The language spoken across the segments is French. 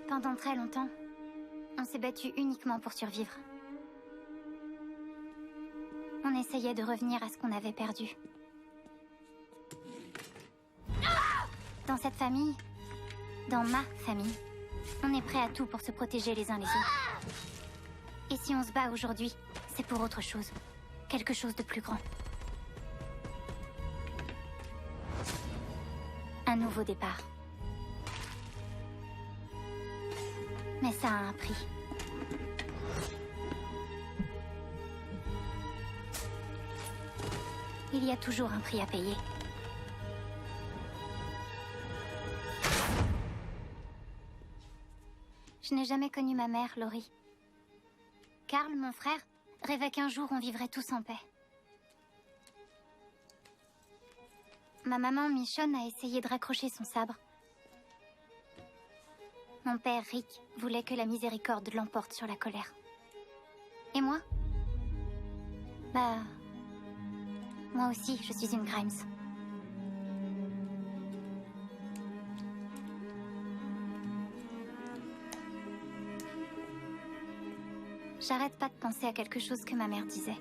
Pendant très longtemps, on s'est battu uniquement pour survivre. On essayait de revenir à ce qu'on avait perdu. Dans cette famille, dans ma famille, on est prêt à tout pour se protéger les uns les autres. Et si on se bat aujourd'hui, c'est pour autre chose. Quelque chose de plus grand. Un nouveau départ. Mais ça a un prix. Il y a toujours un prix à payer. Je n'ai jamais connu ma mère, Laurie. Carl, mon frère, rêvait qu'un jour on vivrait tous en paix. Ma maman, Michonne, a essayé de raccrocher son sabre. Mon père, Rick, voulait que la miséricorde l'emporte sur la colère. Et moi? Bah... moi aussi, je suis une Grimes. J'arrête pas de penser à quelque chose que ma mère disait.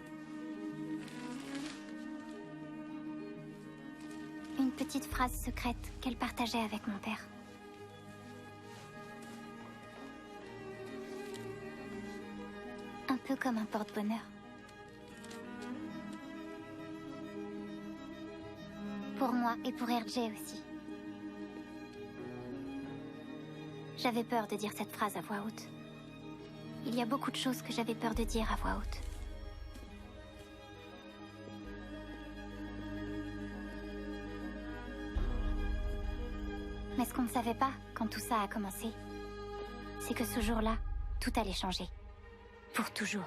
Une petite phrase secrète qu'elle partageait avec mon père. Un peu comme un porte-bonheur. Pour moi et pour RJ aussi. J'avais peur de dire cette phrase à voix haute. Il y a beaucoup de choses que j'avais peur de dire à voix haute. Mais ce qu'on ne savait pas quand tout ça a commencé, c'est que ce jour-là, tout allait changer. Pour toujours.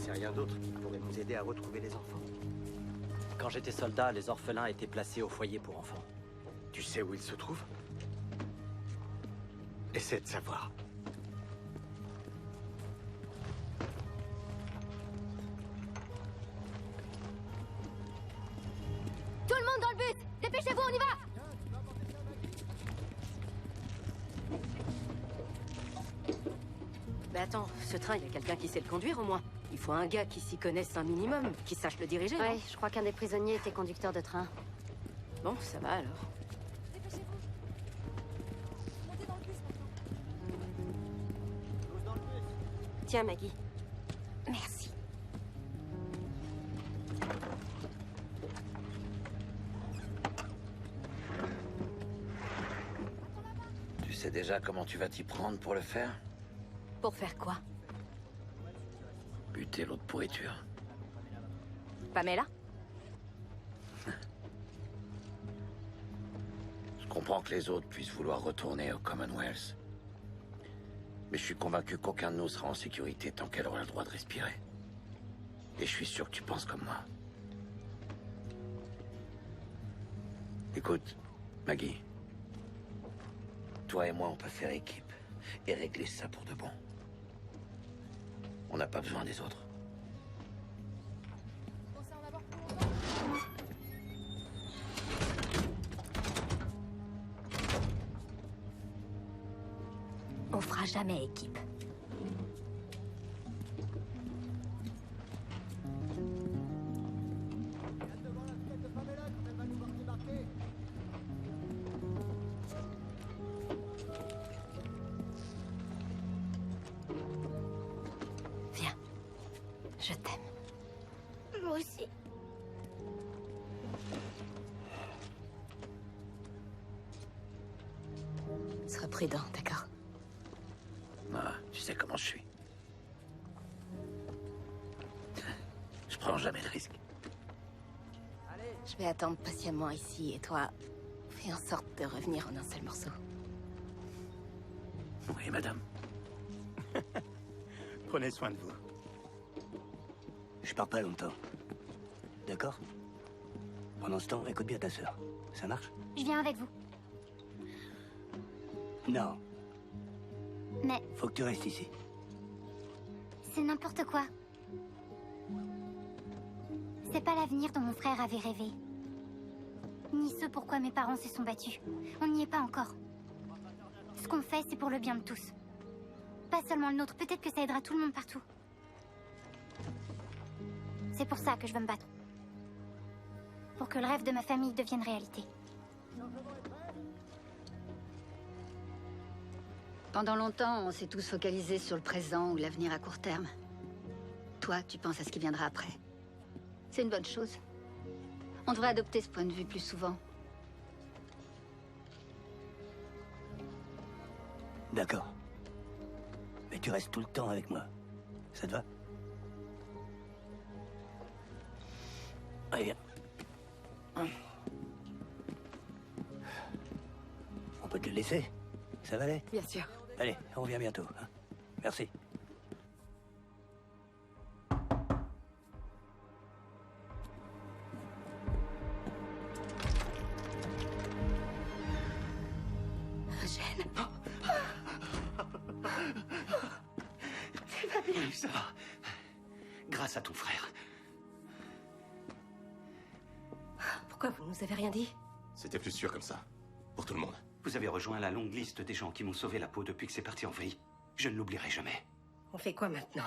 Rien d'autre qui pourrait nous aider à retrouver les enfants. Quand j'étais soldat, les orphelins étaient placés au foyer pour enfants. Tu sais où ils se trouvent? Essaie de savoir. Tout le monde dans le bus! Dépêchez-vous, on y va! Mais attends, ce train, il y a quelqu'un qui sait le conduire au moins. Il faut un gars qui s'y connaisse un minimum, qui sache le diriger. Ouais, je crois qu'un des prisonniers était conducteur de train. Bon, ça va alors. Dépêchez-vous. Montez dans le bus maintenant. Tiens, Maggie. Merci. Tu sais déjà comment tu vas t'y prendre pour le faire? Pour faire quoi? Buter l'autre pourriture. Pamela? Je comprends que les autres puissent vouloir retourner au Commonwealth. Mais je suis convaincu qu'aucun de nous sera en sécurité tant qu'elle aura le droit de respirer. Et je suis sûr que tu penses comme moi. Écoute, Maggie. Toi et moi, on peut faire équipe et régler ça pour de bon. On n'a pas besoin des autres. Pensez en avoir pour longtemps. On fera jamais équipe. Je t'aime. Moi aussi. Sois prudent, d'accord? Ah, tu sais comment je suis. Je prends jamais de risques. Je vais attendre patiemment ici, et toi, fais en sorte de revenir en un seul morceau. Oui, madame. Prenez soin de vous. Je pars pas longtemps. D'accord? Pendant ce temps, écoute bien ta sœur. Ça marche? Je viens avec vous. Non, Mais faut que tu restes ici. c'est n'importe quoi. C'est pas l'avenir dont mon frère avait rêvé. Ni ce pourquoi mes parents se sont battus. On n'y est pas encore. Ce qu'on fait, c'est pour le bien de tous. Pas seulement le nôtre, peut-être que ça aidera tout le monde partout. C'est pour ça que je veux me battre. Pour que le rêve de ma famille devienne réalité. Pendant longtemps, on s'est tous focalisés sur le présent ou l'avenir à court terme. Toi, tu penses à ce qui viendra après. C'est une bonne chose. On devrait adopter ce point de vue plus souvent. D'accord. Mais tu restes tout le temps avec moi. Ça te va? Allez, viens. On peut te le laisser? Ça va aller? Bien sûr. Allez, on revient bientôt. Hein. Merci. Eugène. Oui, ça va. Grâce à ton frère. Pourquoi vous nous avez rien dit? C'était plus sûr comme ça. Pour tout le monde. Vous avez rejoint la longue liste des gens qui m'ont sauvé la peau depuis que c'est parti en vrille. Je ne l'oublierai jamais. On fait quoi maintenant?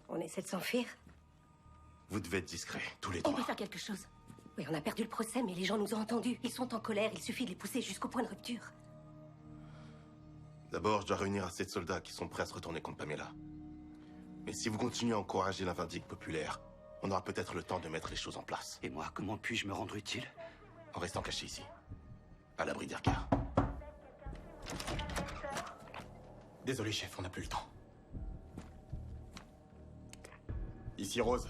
On essaie de s'enfuir? Vous devez être discrets, tous les On trois. peut faire quelque chose. Oui, on a perdu le procès, mais les gens nous ont entendus. Ils sont en colère, il suffit de les pousser jusqu'au point de rupture. D'abord, je dois réunir assez de soldats qui sont prêts à se retourner contre Pamela. Mais si vous continuez à encourager la vindicte populaire, on aura peut-être le temps de mettre les choses en place. Et moi, comment puis-je me rendre utile? En restant caché ici. À l'abri des regards. Désolé, chef, on n'a plus le temps. Ici Rose.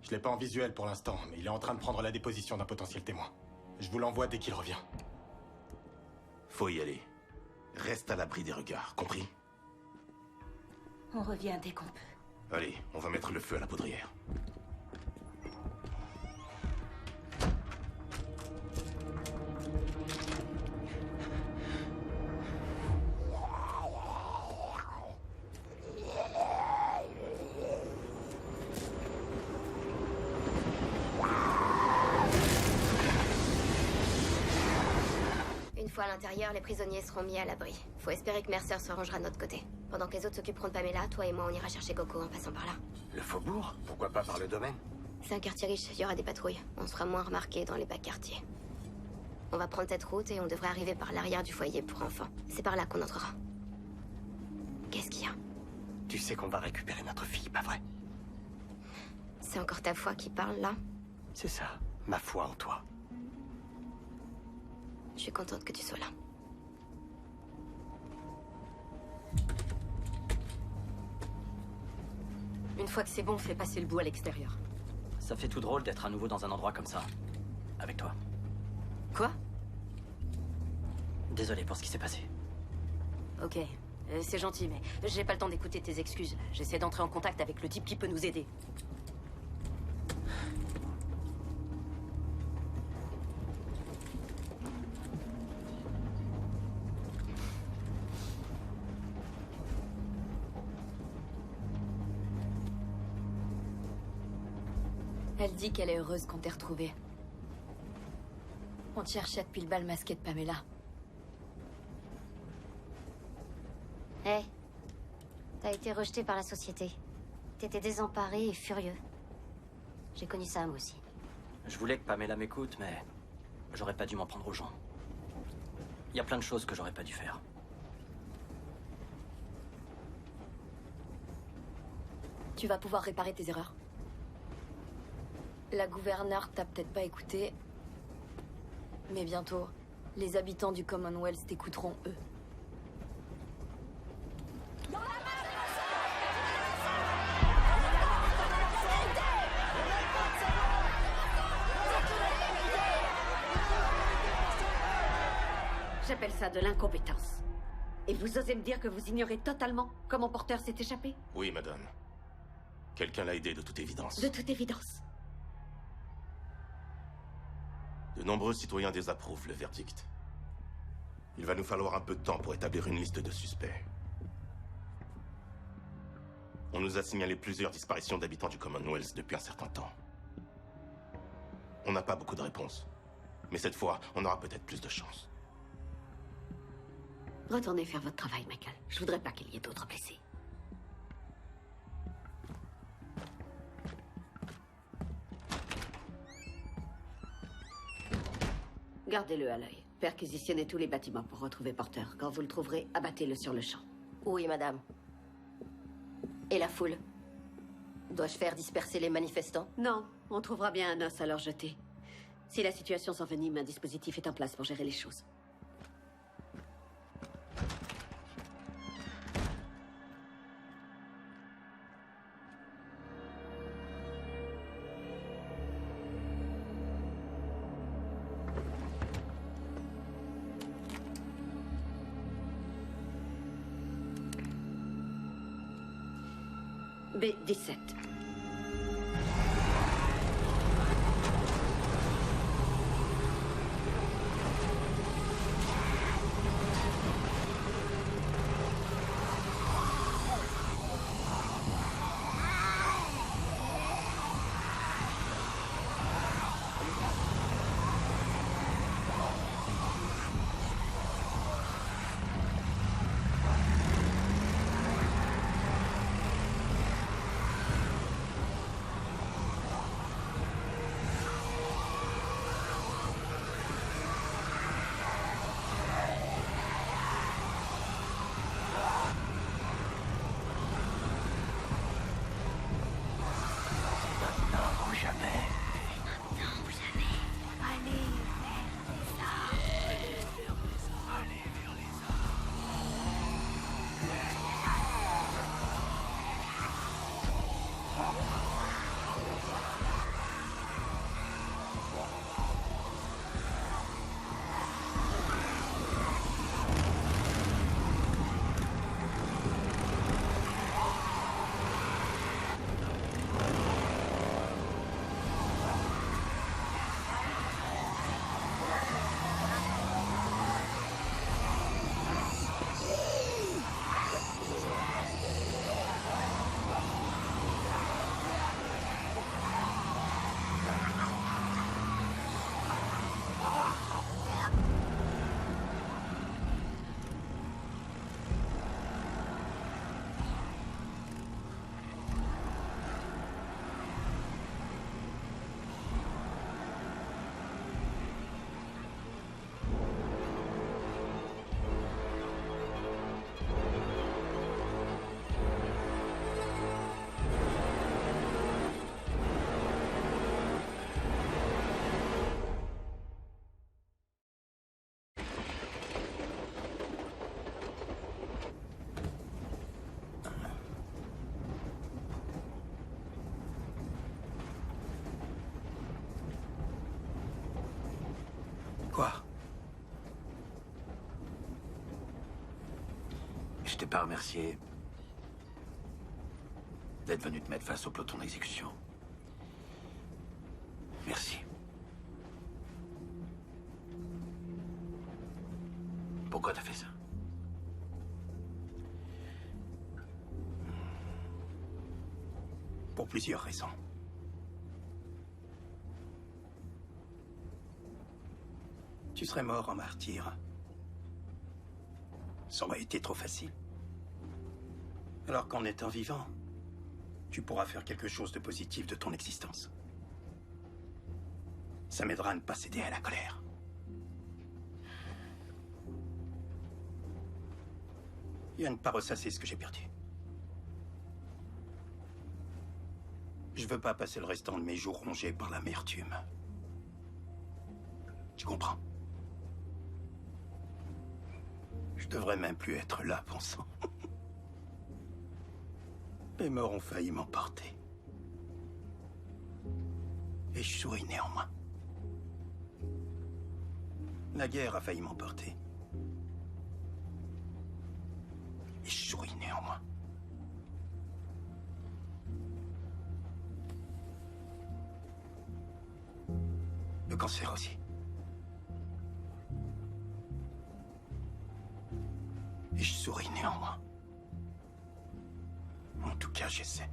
Je l'ai pas en visuel pour l'instant, mais il est en train de prendre la déposition d'un potentiel témoin. Je vous l'envoie dès qu'il revient. Faut y aller. Reste à l'abri des regards, compris? On revient dès qu'on peut. Allez, on va mettre le feu à la poudrière. Une fois à l'intérieur, les prisonniers seront mis à l'abri. Faut espérer que Mercer se rangera de notre côté. Pendant que les autres s'occuperont de Pamela, toi et moi, on ira chercher Coco en passant par là. Le faubourg? Pourquoi pas par le domaine? C'est un quartier riche, il y aura des patrouilles. On sera moins remarqués dans les bas quartiers. On va prendre cette route et on devrait arriver par l'arrière du foyer pour enfants. C'est par là qu'on entrera. Qu'est-ce qu'il y a? Tu sais qu'on va récupérer notre fille, pas vrai? C'est encore ta foi qui parle, là? C'est ça, ma foi en toi. Je suis contente que tu sois là. Une fois que c'est bon, fais passer le bout à l'extérieur. Ça fait tout drôle d'être à nouveau dans un endroit comme ça. Avec toi. Quoi? Désolé pour ce qui s'est passé. Ok, c'est gentil, mais j'ai pas le temps d'écouter tes excuses. J'essaie d'entrer en contact avec le type qui peut nous aider. Elle dit qu'elle est heureuse qu'on t'ait retrouvée. On te cherchait depuis le bal masqué de Pamela. Hé, t'as été rejeté par la société. T'étais désemparé et furieux. J'ai connu ça, moi aussi. Je voulais que Pamela m'écoute, mais j'aurais pas dû m'en prendre aux gens. Il y a plein de choses que j'aurais pas dû faire. Tu vas pouvoir réparer tes erreurs. La gouverneure t'a peut-être pas écouté, mais bientôt, les habitants du Commonwealth t'écouteront, eux. J'appelle ça de l'incompétence. Et vous osez me dire que vous ignorez totalement comment Porter s'est échappé? Oui, madame. Quelqu'un l'a aidé de toute évidence. De toute évidence. De nombreux citoyens désapprouvent le verdict. Il va nous falloir un peu de temps pour établir une liste de suspects. On nous a signalé plusieurs disparitions d'habitants du Commonwealth depuis un certain temps. On n'a pas beaucoup de réponses. Mais cette fois, on aura peut-être plus de chance. Retournez faire votre travail, Michael. Je voudrais pas qu'il y ait d'autres blessés. Gardez-le à l'œil. Perquisitionnez tous les bâtiments pour retrouver Porter. Quand vous le trouverez, abattez-le sur le champ. Oui, madame. Et la foule? Dois-je faire disperser les manifestants? Non, on trouvera bien un os à leur jeter. Si la situation s'envenime, un dispositif est en place pour gérer les choses. B-17. Quoi? Je t'ai pas remercié d'être venu te mettre face au peloton d'exécution. Merci. Pourquoi t'as fait ça? Pour plusieurs raisons. Tu serais mort en martyr. Ça aurait été trop facile. Alors qu'en étant vivant, tu pourras faire quelque chose de positif de ton existence. Ça m'aidera à ne pas céder à la colère. Et à ne pas ressasser ce que j'ai perdu. veux pas passer le restant de mes jours rongés par l'amertume. Tu comprends? Je devrais même plus être là, bon sang. Les morts ont failli m'emporter. Et je souris néanmoins. La guerre a failli m'emporter. Et je souris néanmoins. Le cancer aussi. Et je souris néanmoins. En tout cas, j'essaie.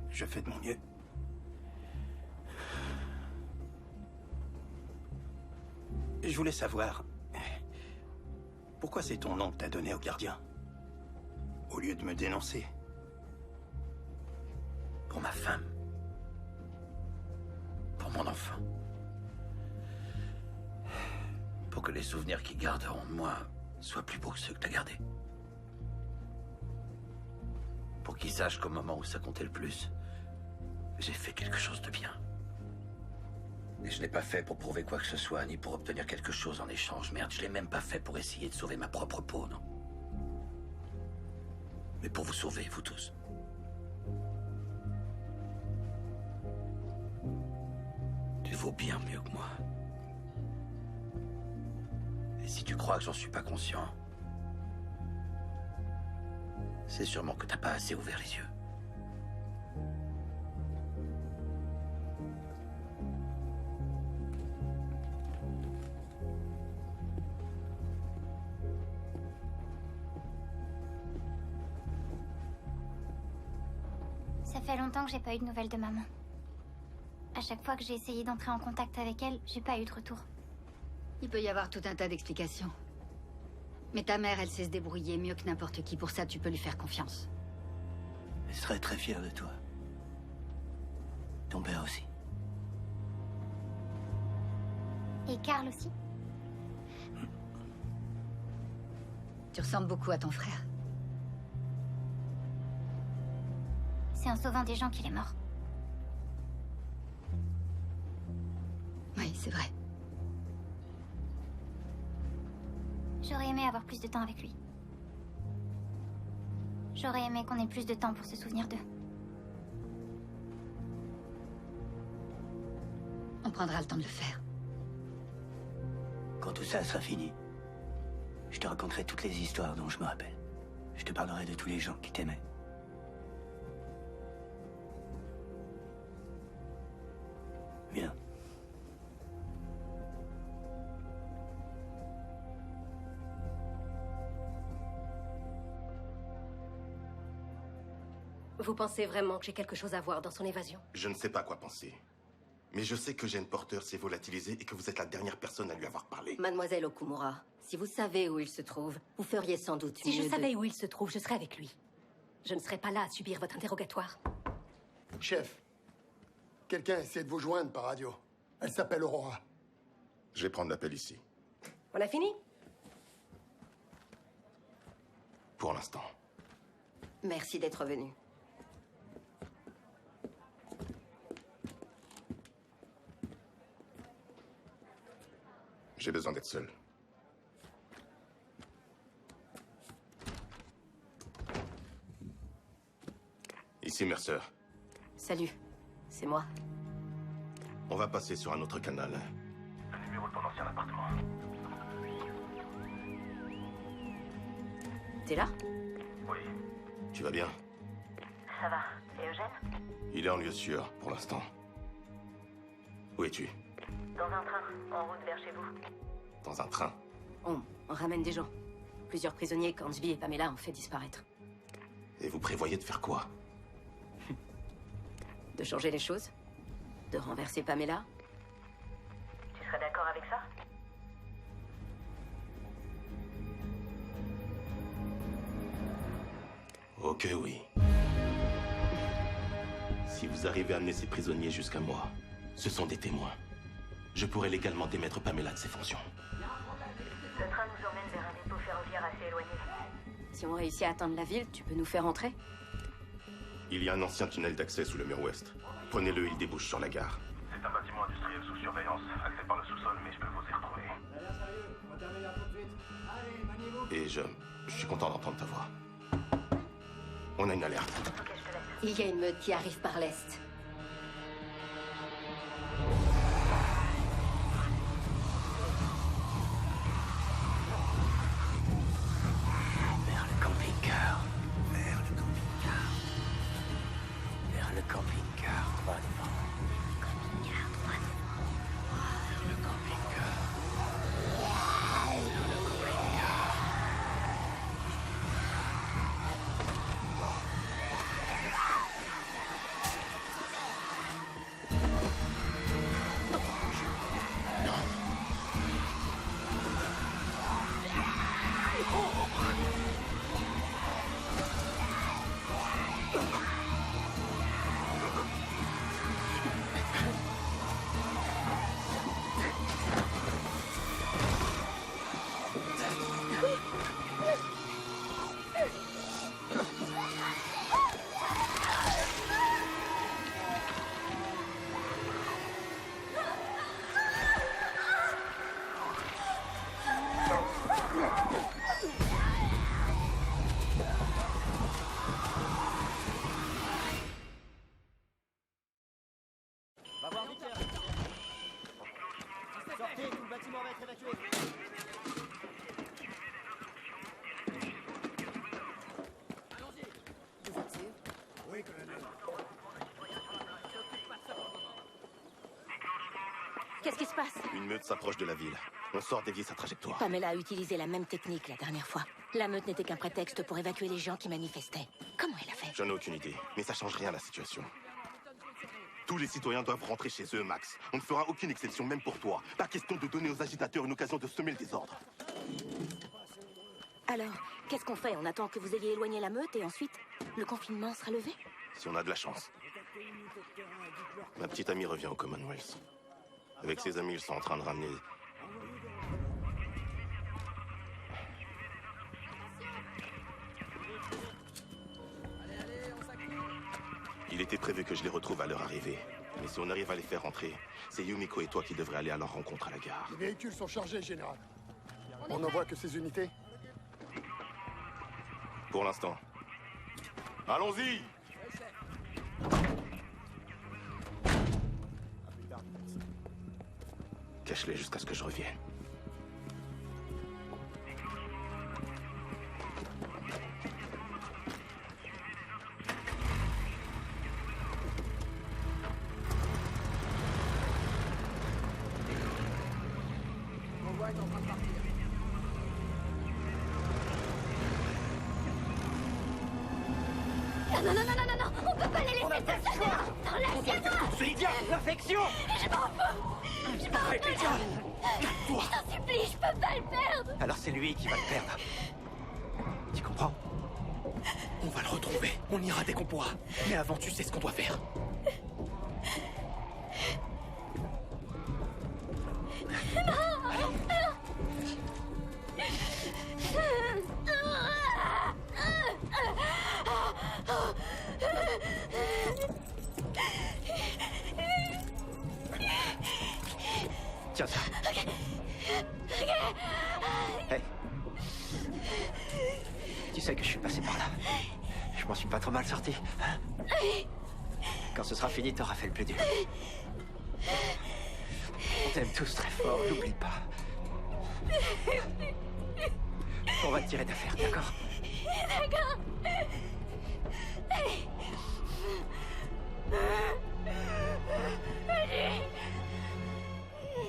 Je fais de mon mieux. Et je voulais savoir... Pourquoi c'est ton nom que t'as donné au gardien? Au lieu de me dénoncer. Pour ma femme. Pour mon enfant. Pour que les souvenirs qu'ils garderont de moi soient plus beaux que ceux que t'as gardés. Pour qu'ils sachent qu'au moment où ça comptait le plus, j'ai fait quelque chose de bien. Et je l'ai pas fait pour prouver quoi que ce soit, ni pour obtenir quelque chose en échange. Merde, je l'ai même pas fait pour essayer de sauver ma propre peau, non. Mais pour vous sauver, vous tous. Tu vaux bien mieux que moi. Et si tu crois que j'en suis pas conscient, c'est sûrement que t'as pas assez ouvert les yeux. Ça fait longtemps que j'ai pas eu de nouvelles de maman. À chaque fois que j'ai essayé d'entrer en contact avec elle, j'ai pas eu de retour. Il peut y avoir tout un tas d'explications. Mais ta mère, elle sait se débrouiller mieux que n'importe qui. Pour ça, tu peux lui faire confiance. Je serais très fier de toi. Ton père aussi. Et Karl aussi. Tu ressembles beaucoup à ton frère. C'est en sauvant des gens qu'il est mort. Oui, c'est vrai. J'aurais aimé avoir plus de temps avec lui. J'aurais aimé qu'on ait plus de temps pour se souvenir d'eux. On prendra le temps de le faire. Quand tout ça sera fini, je te raconterai toutes les histoires dont je me rappelle. Je te parlerai de tous les gens qui t'aimaient. Viens. Vous pensez vraiment que j'ai quelque chose à voir dans son évasion? Je ne sais pas quoi penser. Mais je sais que Jane Porter s'est volatilisée et que vous êtes la dernière personne à lui avoir parlé. Mademoiselle Okumura, si vous savez où il se trouve, vous feriez sans doute Si mieux je de- savais où il se trouve, je serais avec lui. Je ne serais pas là à subir votre interrogatoire. Chef, quelqu'un essaie de vous joindre par radio. Elle s'appelle Aurora. Je vais prendre l'appel ici. On a fini? Pour l'instant. Merci d'être venu. J'ai besoin d'être seul. Ici, Mercer. Salut, c'est moi. On va passer sur un autre canal. Le numéro de ton ancien appartement. T'es là? Oui. Tu vas bien? Ça va. Et Eugène? Il est en lieu sûr, pour l'instant. Où es-tu? Dans un train, en route vers chez vous. Dans un train. On ramène des gens. Plusieurs prisonniers qu'Hansby et Pamela ont fait disparaître. Et vous prévoyez de faire quoi? De changer les choses? De renverser Pamela? Tu serais d'accord avec ça? Ok, oui. Si vous arrivez à amener ces prisonniers jusqu'à moi, ce sont des témoins. Je pourrais légalement démettre Pamela de ses fonctions. Le train nous emmène vers un dépôt ferroviaire assez éloigné. Si on réussit à atteindre la ville, tu peux nous faire entrer? Il y a un ancien tunnel d'accès sous le mur ouest. Prenez-le, il débouche sur la gare. C'est un bâtiment industriel sous surveillance, accès par le sous-sol, mais je peux vous y retrouver. Et je suis content d'entendre ta voix. On a une alerte. Il y a une meute qui arrive par l'est. Vers le camping-car. Vers le camping-car. Vers le camping-car. Droit devant. Camping-car, droit devant. Vers le camping-car. Vers le camping-car. Va voir vite. Sortez, tout le bâtiment va être évacué. Vous êtes sûr? Oui, colonel. Qu'est-ce qui se passe? Une meute s'approche de la ville. On sort dévier sa trajectoire. Pamela a utilisé la même technique la dernière fois. La meute n'était qu'un prétexte pour évacuer les gens qui manifestaient. Comment elle a fait? J'en ai aucune idée, mais ça change rien à la situation. Tous les citoyens doivent rentrer chez eux, Max. On ne fera aucune exception, même pour toi. Pas question de donner aux agitateurs une occasion de semer le désordre. Alors, qu'est-ce qu'on fait? On attend que vous ayez éloigné la meute et ensuite, le confinement sera levé? Si on a de la chance. Ma petite amie revient au Commonwealth. Avec ses amis, ils sont en train de ramener... Il était prévu que je les retrouve à leur arrivée. Mais si on arrive à les faire rentrer, c'est Yumiko et toi qui devrez aller à leur rencontre à la gare. Les véhicules sont chargés, Général. On n'envoie que ces unités? Pour l'instant. Allons-y! Cache-les jusqu'à ce que je revienne. Non, non, non, non, non, non, on peut pas les laisser stationner. Non, lâchez-moi. C'est idiot! L'infection! Je m'en fous. Je m'en Arrête, fous. Lydia! Je t'en supplie, je peux pas le perdre. Alors c'est lui qui va le perdre. Tu comprends? On va le retrouver. On ira dès qu'on pourra. Mais avant, tu sais ce qu'on doit faire. Tiens ça. Hey. Tu sais que je suis passé par là. Je m'en suis pas trop mal sorti. Hein? Quand ce sera fini, t'auras fait le plus dur. On t'aime tous très fort, n'oublie pas. On va te tirer d'affaire, d'accord? D'accord.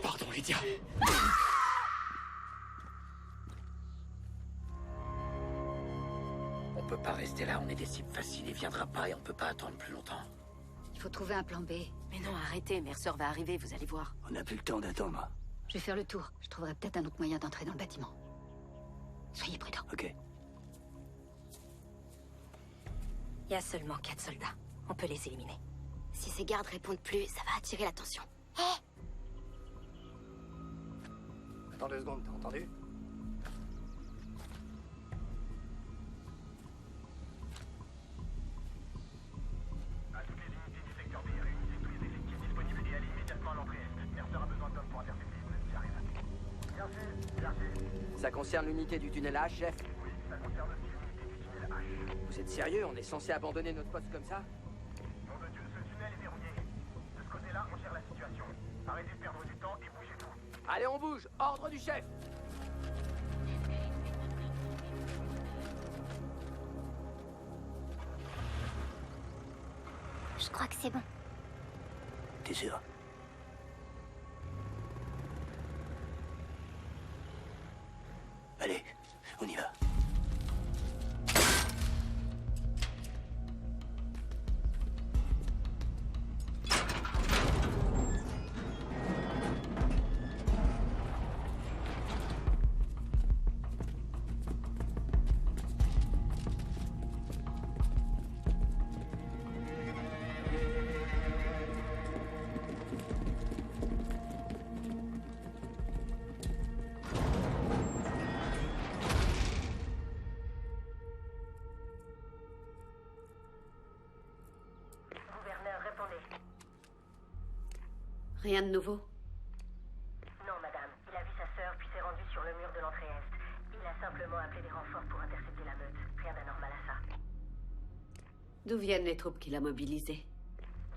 Pardon, Lydia. On peut pas rester là, on est des cibles faciles. Il viendra pas et on peut pas attendre plus longtemps. Il faut trouver un plan B. Mais non, arrêtez, Mercer va arriver, vous allez voir. On n'a plus le temps d'attendre. Je vais faire le tour. Je trouverai peut-être un autre moyen d'entrer dans le bâtiment. Soyez prudents. Ok. Il y a seulement 4 soldats. On peut les éliminer. Si ces gardes répondent plus, ça va attirer l'attention. Attends 2 secondes, t'as entendu? Ça concerne l'unité du tunnel H, chef? Oui, ça concerne aussi l'unité du tunnel H. Vous êtes sérieux? On est censé abandonner notre poste comme ça? Nom de Dieu, ce tunnel est verrouillé. De ce côté-là, on gère la situation. Arrêtez de perdre du temps et bougez-vous. Allez, on bouge! Ordre du chef! Je crois que c'est bon. T'es sûr? Allez, on y va. Rien de nouveau? Non, madame. Il a vu sa sœur, puis s'est rendu sur le mur de l'entrée Est. Il a simplement appelé des renforts pour intercepter la meute. Rien d'anormal à ça. D'où viennent les troupes qu'il a mobilisées?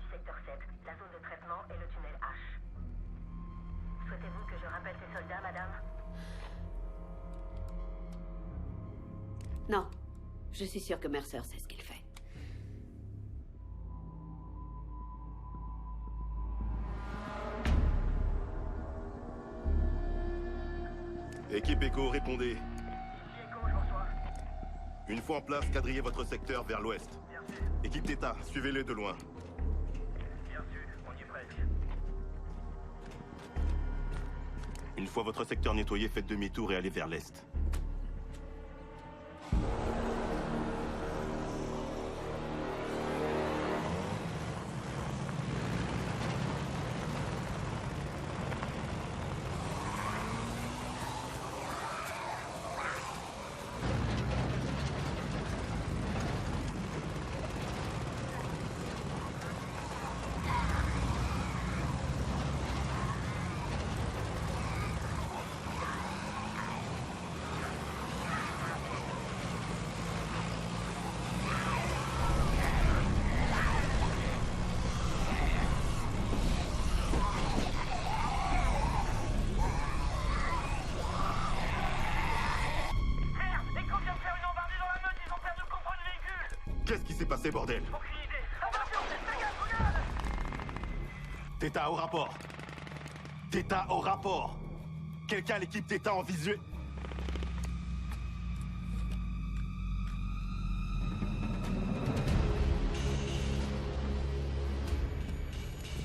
Du secteur 7, la zone de traitement et le tunnel H. Souhaitez-vous que je rappelle ces soldats, madame? Non. Je suis sûre que Mercer sait ce qu'il fait. Équipe Echo, répondez. Echo, je reçois. Une fois en place, quadrillez votre secteur vers l'ouest. Bien sûr. Équipe d'État, suivez-les de loin. Bien sûr, on y est presque. Une fois votre secteur nettoyé, faites demi-tour et allez vers l'est. Qu'est-ce qui s'est passé, bordel? Theta au rapport. Theta au rapport. Quelqu'un à l'équipe Theta en visuel.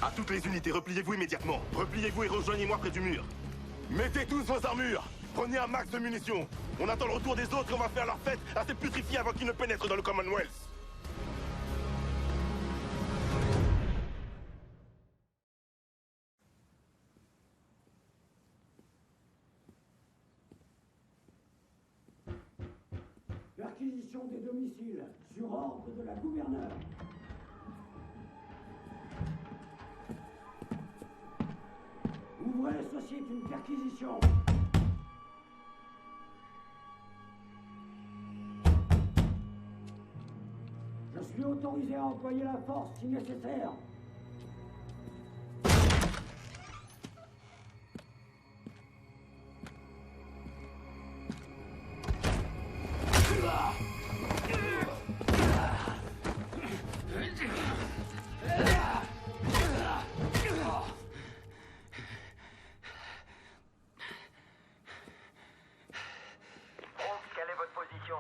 À toutes les unités, repliez-vous immédiatement. Repliez-vous et rejoignez-moi près du mur. Mettez tous vos armures. Prenez un max de munitions. On attend le retour des autres et on va faire leur fête assez putrifiée avant qu'ils ne pénètrent dans le Commonwealth. Perquisition des domiciles, sur ordre de la gouverneure. Ouvrez, ceci est une perquisition. Je suis autorisé à employer la force si nécessaire. Quelle est votre position?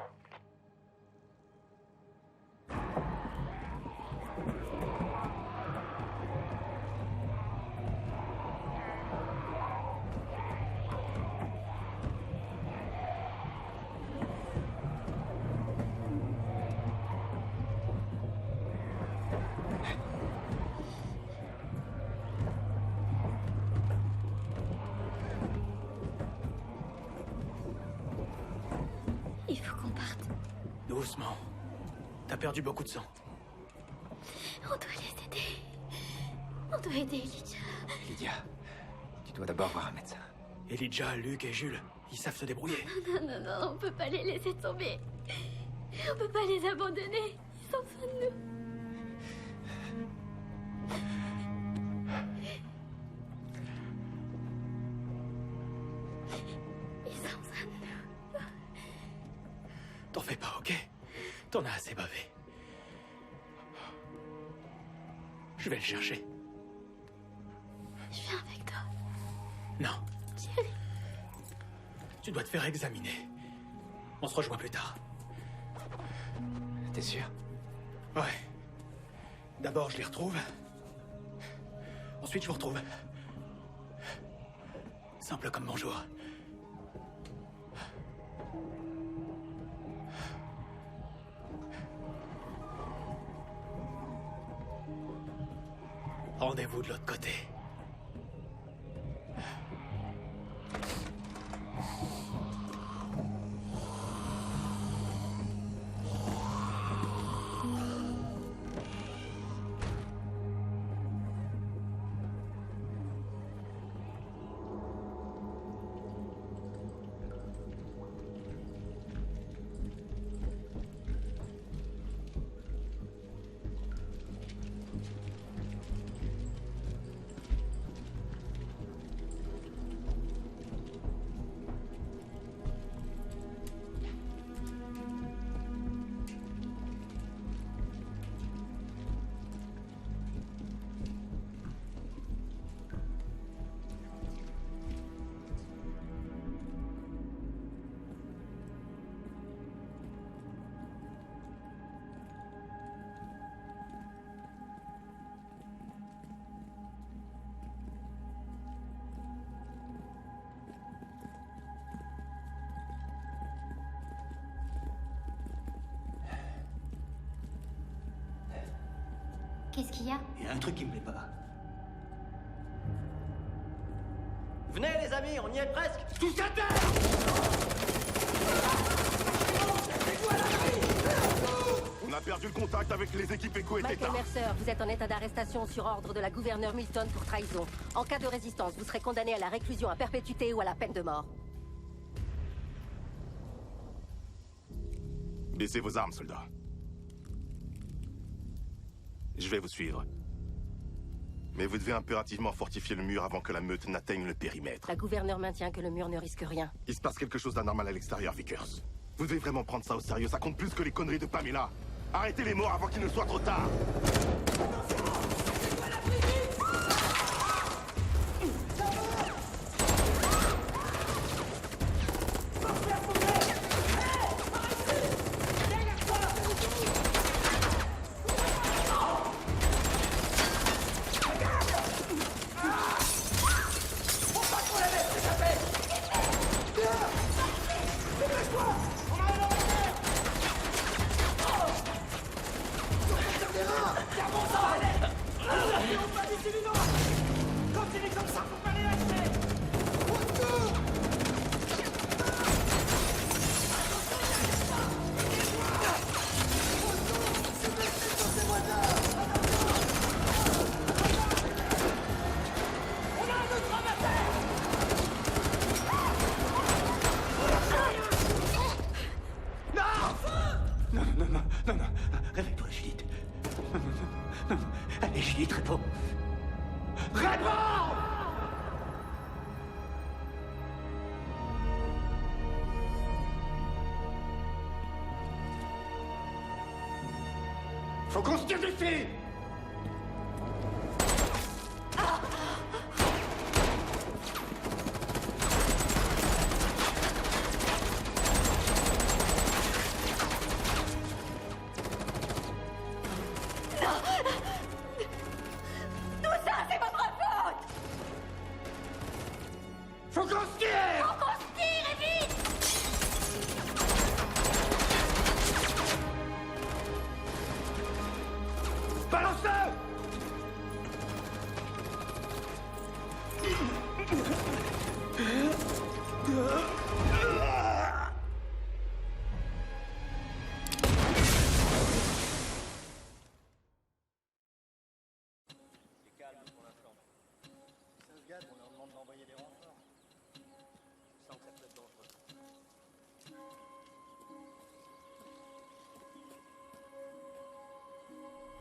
Il faut qu'on parte. Doucement. T'as perdu beaucoup de sang. On doit les aider. On doit aider Lydia. Lydia, tu dois d'abord voir un médecin. Elijah, Luke et Jules, ils savent se débrouiller. Non, on peut pas les laisser tomber. On peut pas les abandonner. Ils ont besoin de nous. Ils ont besoin de nous. T'en fais pas, ok? T'en as assez bavé. Je vais le chercher. Je viens avec toi. Non. Thierry. Tu dois te faire examiner. On se rejoint plus tard. T'es sûr? Ouais. D'abord, je les retrouve. Ensuite, je vous retrouve. Simple comme bonjour. Rendez-vous de l'autre côté. Qu'est-ce qu'il y a? Il y a un truc qui me plaît pas. Venez les amis, on y est presque. Tous à terre! On a perdu le contact avec les équipes Echo et Michael Theta. Mercer, vous êtes en état d'arrestation sur ordre de la gouverneure Milton pour trahison. En cas de résistance, vous serez condamné à la réclusion à perpétuité ou à la peine de mort. Baissez vos armes, soldats. Je vais vous suivre. Mais vous devez impérativement fortifier le mur avant que la meute n'atteigne le périmètre. La gouverneure maintient que le mur ne risque rien. Il se passe quelque chose d'anormal à l'extérieur, Vickers. Vous devez vraiment prendre ça au sérieux, ça compte plus que les conneries de Pamela. Arrêtez les morts avant qu'il ne soit trop tard. Non, réveille-toi, Judith. Non. Allez, Judith, réponds. Réponds! Faut qu'on se tire d'ici!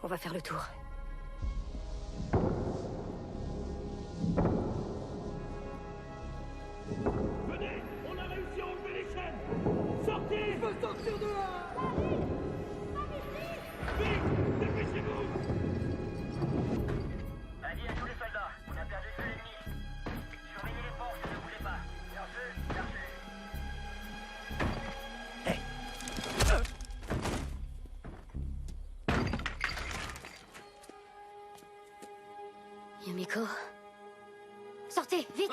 On va faire le tour. Venez, on a réussi à enlever les chaînes. Sortez. Je veux sortir de là. Vite, dépêchez-vous. Avis à tous les soldats, on a perdu de vue l'ennemi. Surveillez les portes et ne bougez pas. Bien sûr, bien sûr. Yumiko. Sortez, vite!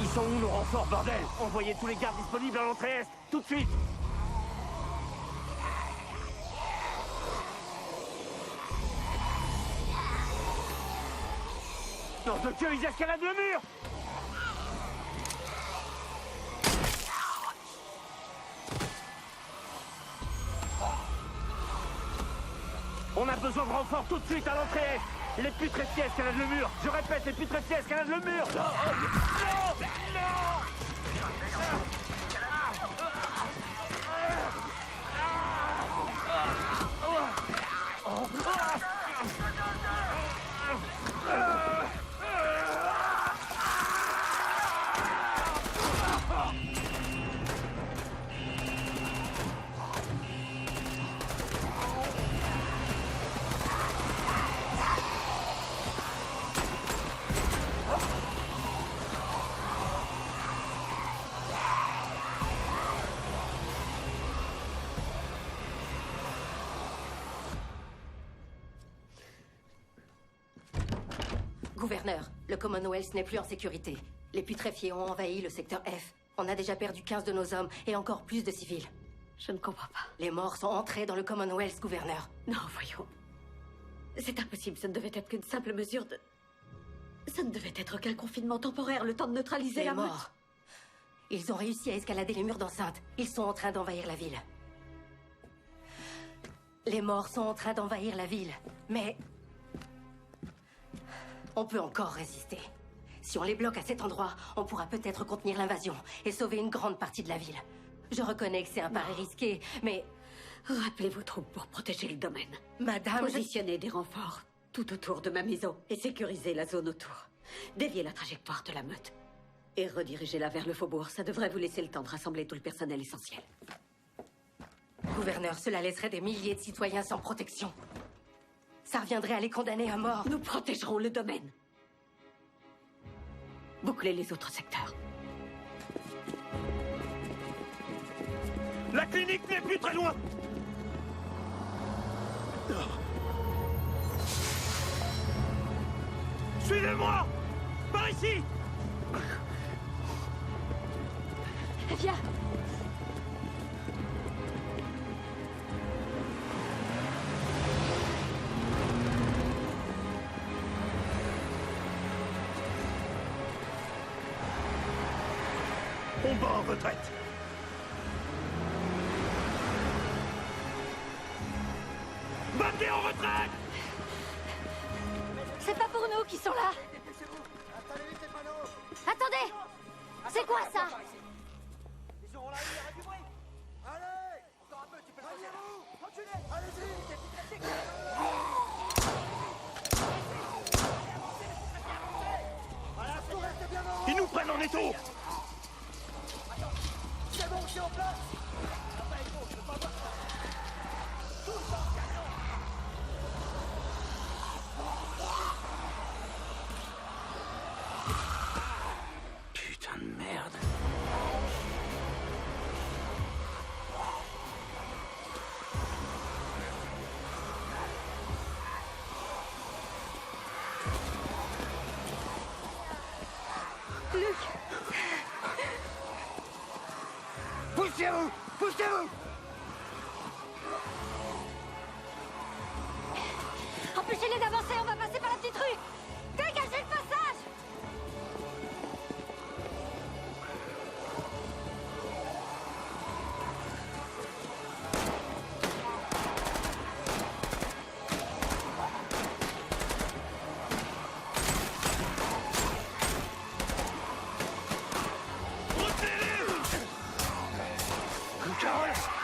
Ils sont où nos renforts, bordel? Envoyez tous les gardes disponibles à l'entrée est, tout de suite! Nom de Dieu, ils escaladent le mur! On a besoin de renforts tout de suite à l'entrée est. Les putréfiés escaladent le mur. Je répète, les putréfiés escaladent le mur. Non, non, Gouverneur, le Commonwealth n'est plus en sécurité. Les putréfiés ont envahi le secteur F. On a déjà perdu 15 de nos hommes et encore plus de civils. Je ne comprends pas. Les morts sont entrés dans le Commonwealth, gouverneur. Non, voyons. C'est impossible, ça ne devait être qu'une simple mesure de... Ça ne devait être qu'un confinement temporaire, le temps de neutraliser Les la meute. morts. Ils ont réussi à escalader les murs d'enceinte. Ils sont en train d'envahir la ville. Les morts sont en train d'envahir la ville. Mais... on peut encore résister. Si on les bloque à cet endroit, on pourra peut-être contenir l'invasion et sauver une grande partie de la ville. Je reconnais que c'est un pari risqué, mais... Rappelez vos troupes pour protéger le domaine. Madame... Positionnez des renforts tout autour de ma maison et sécurisez la zone autour. Déviez la trajectoire de la meute. Et redirigez-la vers le faubourg. Ça devrait vous laisser le temps de rassembler tout le personnel essentiel. Gouverneur, cela laisserait des milliers de citoyens sans protection. Ça reviendrait à les condamner à mort. Nous protégerons le domaine. Bouclez les autres secteurs. La clinique n'est plus très loin! Suivez-moi! Par ici! Viens! On va en retraite! Battez en retraite! C'est pas pour nous qui sont là. Attendez! C'est quoi ça? Ils auront la rue, il y aura du bruit! Allez! Encore un peu, tu peux vous reculez! Allez-y! Ils nous prennent en étau! C'est bon, c'est en place! Putain de merde. Luc! Poussez-vous! Poussez-vous! Empêchez-les d'avancer, on va passer par la petite rue. Dégagez le passage! Carole